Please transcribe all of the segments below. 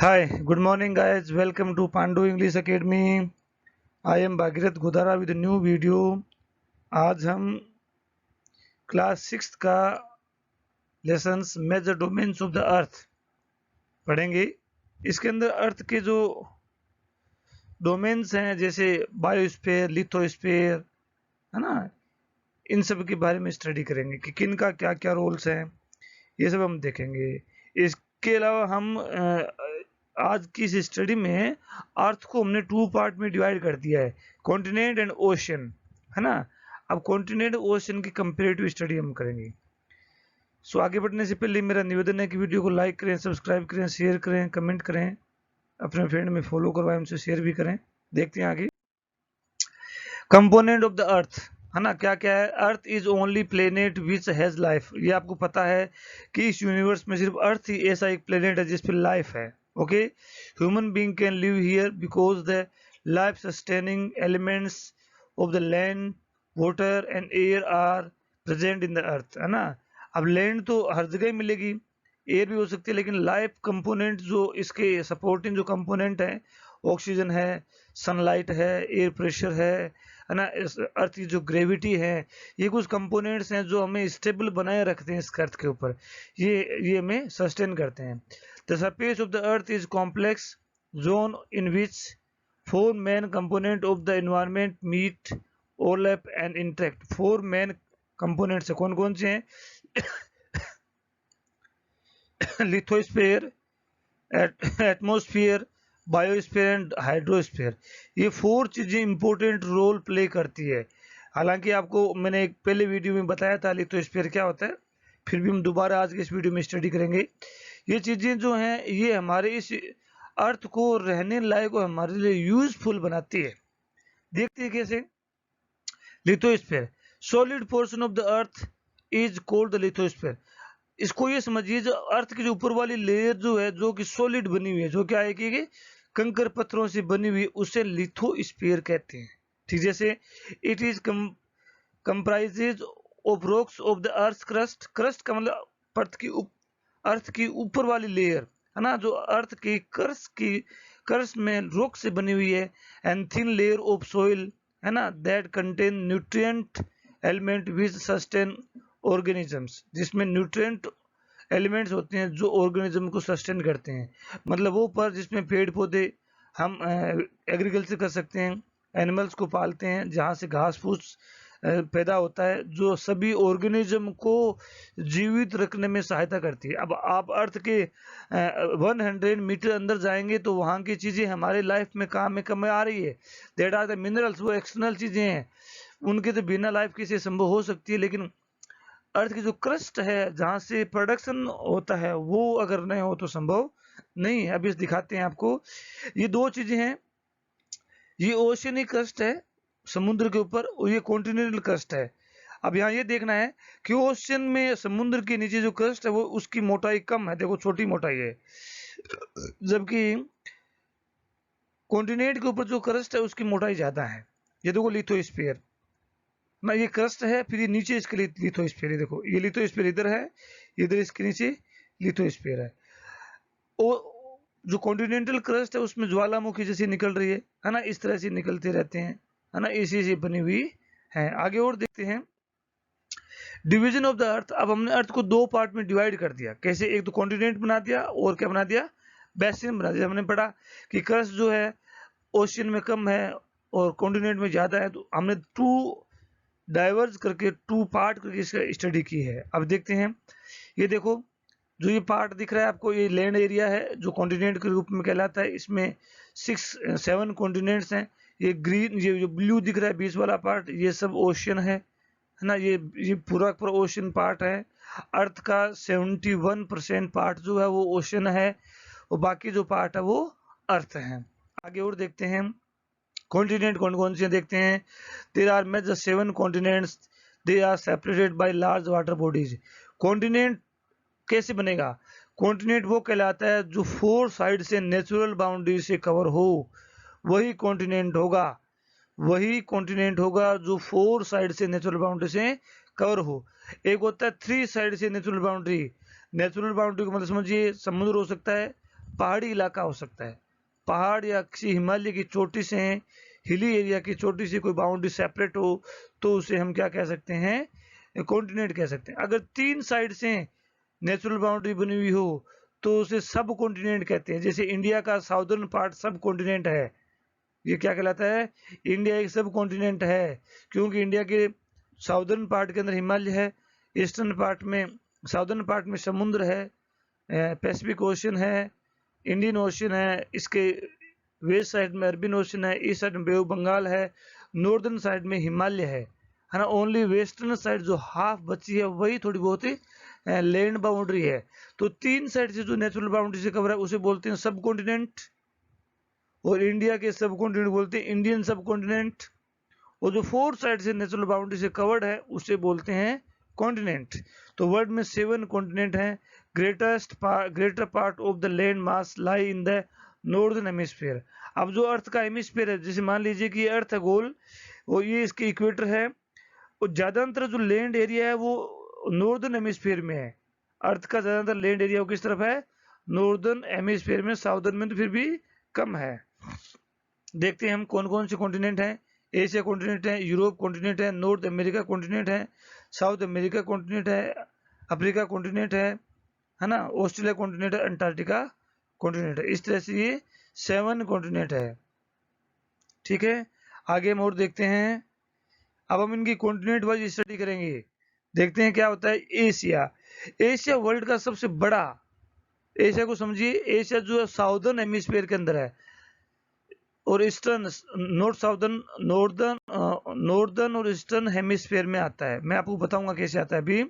Hi, good morning guys. Welcome to Pandu English Academy. I am Bhagirath Godara with a new video. आज हम class six का lessons major domains of the earth पढ़ेंगे। इसके अंदर अर्थ के जो domains हैं जैसे बायोस्फीयर, लिथोस्फीयर, है ना, इन सब के बारे में स्टडी करेंगे कि किन का क्या क्या रोल्स हैं, ये सब हम देखेंगे। इसके अलावा हम आज की इस स्टडी में अर्थ को हमने टू पार्ट में डिवाइड कर दिया है, कॉन्टिनेंट एंड ओशन, है ना। अब कॉन्टिनेंट ओशन की कंपेरेटिव स्टडी हम करेंगे। सो आगे बढ़ने से पहले मेरा निवेदन है कि वीडियो को लाइक करें, सब्सक्राइब करें, शेयर करें, कमेंट करें, अपने फ्रेंड में फॉलो करवाएं, उनसे शेयर भी करें। देखते हैं आगे। कंपोनेंट ऑफ द अर्थ, है ना, क्या क्या है। Earth is only planet which has life. ये आपको पता है कि इस यूनिवर्स में सिर्फ अर्थ ही ऐसा एक प्लेनेट है जिस पर लाइफ है। Okay, human being can live here because the life sustaining elements of the land, water and air are present in the earth, है ना। अब लैंड तो हर जगह मिलेगी, एयर भी हो सकती है, लेकिन लाइफ कंपोनेंट जो इसके सपोर्टिंग जो कंपोनेंट है, ऑक्सीजन है, सनलाइट है, एयर प्रेशर है ना, इस अर्थ की जो ग्रेविटी है, ये कुछ कंपोनेंट्स हैं जो हमें स्टेबल बनाए रखते हैं इस अर्थ के ऊपर। ये हमें सस्टेन करते हैं। The surface of the earth is complex zone in which four main component of the environment meet, overlap and interact. Four main components है, कौन कौन से हैं? Lithosphere, atmosphere, biosphere and hydrosphere. ये फोर चीजें इंपॉर्टेंट रोल प्ले करती है। हालांकि आपको मैंने एक पहले वीडियो में बताया था लिथोस्फीयर क्या होता है, फिर भी हम दोबारा आज के इस वीडियो में स्टडी करेंगे। ये चीजें जो हैं ये हमारे इस अर्थ को रहने लायक और हमारे लिए यूजफुल बनाती है। देखते हैं कैसे। Lithosphere, solid portion of the earth is called the lithosphere. इसको ये समझिए, जो अर्थ की जो ऊपर वाली लेयर जो है, जो कि सॉलिड बनी हुई है, जो क्या है कि कंकर पत्थरों से बनी हुई, उसे लिथोस्फीयर कहते हैं। ठीक, जैसे it is comprises of rocks of the earth crust. Crust का मतलब अर्थ की ऊपर वाली लेयर, है ना, जो अर्थ की क्रस्ट में रॉक से बनी हुई है। And thin layer of soil, है ना, that contain nutrient element which sustain organisms, जिसमें न्यूट्रिएंट एलिमेंट्स होते हैं जो ऑर्गेनिज्म को सस्टेन करते हैं। मतलब वो पर जिसमें पेड़ पौधे हम एग्रीकल्चर कर सकते हैं, एनिमल्स को पालते हैं, जहाँ से घास फूस पैदा होता है, जो सभी ऑर्गेनिज्म को जीवित रखने में सहायता करती है। अब आप अर्थ के 100 मीटर अंदर जाएंगे तो वहाँ की चीज़ें हमारे लाइफ में काम आ रही है। दैट आर द मिनरल्स, वो एक्सटर्नल चीज़ें हैं, उनके तो बिना लाइफ किसी संभव हो सकती है। लेकिन अर्थ की जो क्रस्ट है, जहां से प्रोडक्शन होता है, वो अगर नहीं हो तो संभव नहीं है। अभी दिखाते हैं आपको। ये दो चीजें हैं, ये ओशियनिक क्रस्ट है समुद्र के ऊपर, और ये कॉन्टिनेंटल क्रस्ट है। अब यहाँ ये देखना है कि ओशियन में, समुद्र के नीचे जो क्रस्ट है वो उसकी मोटाई कम है, देखो छोटी मोटाई है, जबकि कॉन्टिनेंट के ऊपर जो क्रस्ट है उसकी मोटाई ज्यादा है। ये देखो लिथोस्फीयर ना, ये क्रस्ट है, फिर ये नीचे इसके लिए लिथोस्फीयर है। देखो ये लिथोस्फीयर इधर है, इधर इसके नीचे लिथोस्फीयर है। और जो कॉन्टिनेंटल क्रस्ट है उसमें ज्वालामुखी जैसी निकल रही है ना, इस तरह से निकलते रहते हैं, है ना, इसी से बनी हुई है। आगे और देखते हैं डिवीजन ऑफ द अर्थ। अब हमने अर्थ को दो पार्ट में डिवाइड कर दिया। कैसे? एक तो कॉन्टिनेंट बना दिया, और क्या बना दिया? बेसिन बना दिया। हमने पढ़ा कि क्रस्ट जो है ओशियन में कम है और कॉन्टिनेंट में ज्यादा है, तो हमने टू डाइवर्ज करके, टू पार्ट करके इसका स्टडी की है। अब देखते हैं, ये देखो जो ये पार्ट दिख रहा है आपको, ये लैंड एरिया है जो कॉन्टिनेंट के रूप में कहलाता है। इसमें 7 कॉन्टिनेंट्स हैं। ये ग्रीन, ये जो ब्लू दिख रहा है बीच वाला पार्ट, ये सब ओशियन है ना, ये पूरा पूरा ओशियन पार्ट है। अर्थ का 71% पार्ट जो है वो ओशियन है, और बाकी जो पार्ट है वो अर्थ है। आगे और देखते हैं कॉन्टिनेंट कौन कौन से देखते हैं। There are major 7 continents, they are separated by large water bodies. Continent कैसे बनेगा? कॉन्टिनेंट वो कहलाता है जो 4 साइड से नेचुरल बाउंड्री से कवर हो, वही कॉन्टिनेंट होगा। वही कॉन्टिनेंट होगा जो 4 साइड से नेचुरल बाउंड्री से कवर हो। एक होता है 3 साइड से नेचुरल बाउंड्री। नेचुरल बाउंड्री का मतलब समझिए, समुद्र हो सकता है, पहाड़ी इलाका हो सकता है, पहाड़ या किसी हिमालय की चोटी से, हिली एरिया की चोटी से कोई बाउंड्री सेपरेट हो तो उसे हम क्या कह सकते हैं, कॉन्टिनेंट कह सकते हैं। अगर 3 साइड से नेचुरल बाउंड्री बनी हुई हो तो उसे सब कॉन्टिनेंट कहते हैं। जैसे इंडिया का साउदर्न पार्ट सब कॉन्टिनेंट है, ये क्या कहलाता है, इंडिया एक सब कॉन्टिनेंट है, क्योंकि इंडिया के साउदर्न पार्ट के अंदर हिमालय है, ईस्टर्न पार्ट में, साउदर्न पार्ट में समुद्र है, पैसिफिक ओशन है, इंडियन ओशन है, इसके वेस्ट साइड में अरबियन ओशन है, ईस्ट साइड में बे ऑफ बंगाल है, नॉर्दर्न साइड में हिमालय है ना। ओनली वेस्टर्न साइड जो हाफ बची है वही थोड़ी बहुत ही लैंड बाउंड्री है। तो 3 साइड से जो नेचुरल बाउंड्री से कवर है उसे बोलते हैं सब कॉन्टिनेंट, और इंडिया के सब कॉन्टिनेंट बोलते हैं इंडियन सब कॉन्टिनेंट, और जो 4 साइड से नेचुरल बाउंड्री से कवर्ड है उसे बोलते हैं कॉन्टिनेंट। तो वर्ल्ड में 7 कॉन्टिनेंट हैं। Greater part of the land mass lie in the northern hemisphere. अब जो अर्थ का हेमिस्फीयर है, जैसे मान लीजिए कि ये अर्थ है गोल, और ये इसके इक्वेटर है, और ज्यादातर जो लैंड एरिया है वो नॉर्दर्न हेमिस्फीयर में है। अर्थ का ज्यादातर लैंड एरिया किस तरफ है, नॉर्दर्न हेमिस्फीयर में, साउदर्न में तो फिर भी कम है। देखते हैं हम कौन कौन से कॉन्टिनेंट हैं। एशिया कॉन्टिनेंट है, यूरोप कॉन्टिनेंट है, नॉर्थ अमेरिका कॉन्टिनेंट है, साउथ अमेरिका कॉन्टिनेंट है, अफ्रीका कॉन्टिनेंट है ना, ऑस्ट्रेलिया कॉन्टिनेंट है, अंटार्कटिका कॉन्टिनेंट है। इस तरह से ये 7 कॉन्टिनेंट है। ठीक है, आगे हम और देखते हैं। अब हम इनकी कॉन्टिनेंट वाइज स्टडी करेंगे। देखते हैं क्या होता है। एशिया, एशिया वर्ल्ड का सबसे बड़ा, एशिया को समझिए, एशिया जो है साउदर्न हेमिस्फीयर के अंदर है, और ईस्टर्न, नॉर्थ साउदर्न, नॉर्दर्न और ईस्टर्न हेमिस्फीयर में आता है। मैं आपको बताऊंगा कैसे आता है अभी।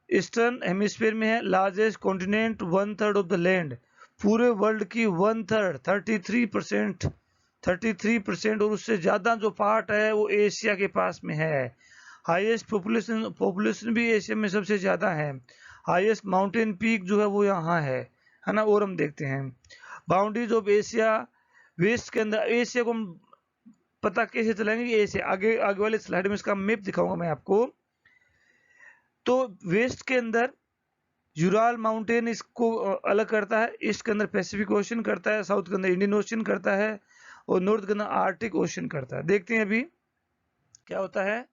ईस्टर्न हेमिस्फीयर में है, largest continent, 1/3 of the land, पूरे वर्ल्ड की 1/3, 33%, और उससे ज्यादा जो पार्ट है वो एशिया के पास में है। हाईएस्ट पॉपुलेशन भी एशिया में सबसे ज्यादा है। हाईएस्ट माउंटेन पीक जो है वो यहाँ है ना। और हम देखते हैं बाउंड्रीज ऑफ एशिया। वेस्ट के अंदर एशिया को हम पता कैसे चलाएंगे कि एशिया, आगे आगे वाले स्लाइड में इसका मैप दिखाऊंगा मैं आपको। तो वेस्ट के अंदर यूराल माउंटेन इसको अलग करता है, ईस्ट के अंदर पैसिफिक ओशन करता है, साउथ के अंदर इंडियन ओशन करता है, और नॉर्थ के अंदर आर्टिक ओशन करता है। देखते हैं अभी क्या होता है।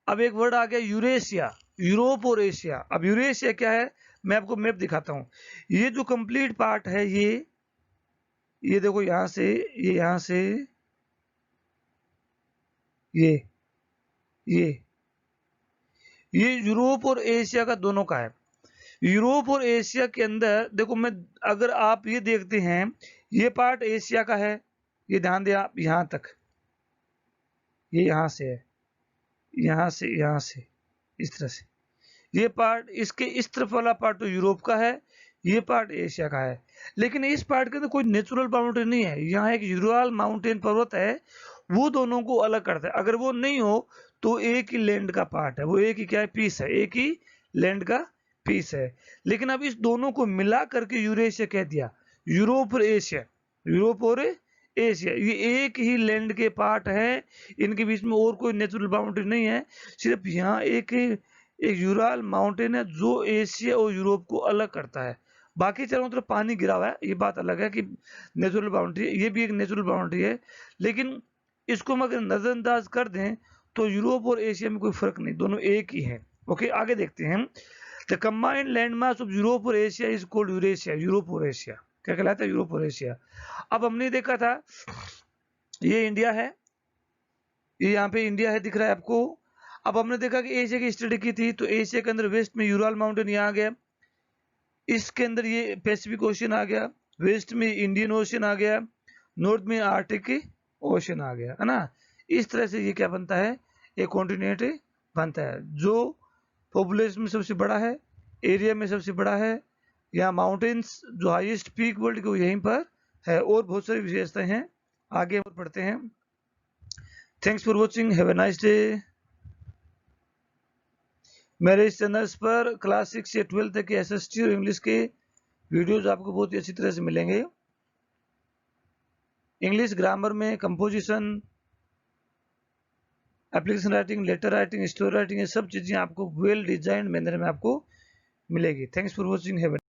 अब एक वर्ड आ गया यूरेशिया, यूरोप और एशिया। अब यूरेशिया क्या है, मैं आपको मैप दिखाता हूं। ये जो कंप्लीट पार्ट है, ये देखो, यहां से, ये यहां से, ये ये ये यूरोप और एशिया का दोनों का है। यूरोप और एशिया के अंदर देखो, मैं, अगर आप ये देखते हैं, ये पार्ट एशिया का है, ये ध्यान दें आप, यहां तक, ये यहां से है, यहां से, यहां से, इस तरह से ये पार्ट, इसके इस तरफ वाला पार्ट तो यूरोप का है, ये पार्ट एशिया का है। लेकिन इस पार्ट के अंदर कोई नेचुरल बाउंड्री नहीं है। यहाँ एक यूराल माउंटेन पर्वत है, वो दोनों को अलग करता है। अगर वो नहीं हो तो एक ही लैंड का पार्ट है, वो एक ही क्या है, पीस है, एक ही लैंड का पीस है। लेकिन अब इस दोनों को मिला करके यूरेशिया कह दिया, यूरोप और एशिया, यूरोप और एशिया, ये एक ही लैंड के पार्ट है। इनके बीच में और कोई नेचुरल बाउंड्री नहीं है, सिर्फ यहाँ एक यूराल माउंटेन है जो एशिया और यूरोप को अलग करता है। बाकी चारों तरफ पानी गिरा हुआ है, ये बात अलग है कि नेचुरल बाउंड्री, ये भी एक नेचुरल बाउंड्री है। लेकिन इसको हम अगर नजरअंदाज कर दें तो यूरोप और एशिया में कोई फर्क नहीं, दोनों एक ही है। ओके, आगे देखते हैं। The combined land mass of Europe और Asia is called Eurasia. Europe और एशिया क्या कहलाता है, यूरोप और एशिया। अब हमने देखा था, ये इंडिया है, ये यहाँ पे इंडिया है, दिख रहा है आपको। अब हमने देखा कि एशिया की स्टडी की थी, तो एशिया के अंदर वेस्ट में यूराल माउंटेन यहाँ आ गया, इसके अंदर ये पैसिफिक ओशन आ गया, वेस्ट में इंडियन ओशन आ गया, नॉर्थ में आर्टिक ओशन आ गया, है ना। इस तरह से ये क्या बनता है, एक कॉन्टिनेंट बनता है, जो पॉपुलेशन में सबसे बड़ा है, एरिया में सबसे बड़ा है। यहाँ माउंटेन्स जो हाईएस्ट पीक वर्ल्ड के यहीं पर है, और बहुत सारी विशेषताएं हैं। आगे हम पढ़ते हैं। Thanks for watching, have a nice day. मेरे इस चैनल्स पर क्लास 6 से 12 तक के एसएसटी और इंग्लिश के वीडियोज आपको बहुत ही अच्छी तरह से मिलेंगे। इंग्लिश ग्रामर में composition, application writing, letter writing, story writing, ये सब चीजें आपको वेल डिजाइंड मैनर में आपको मिलेगी। Thanks for watching, have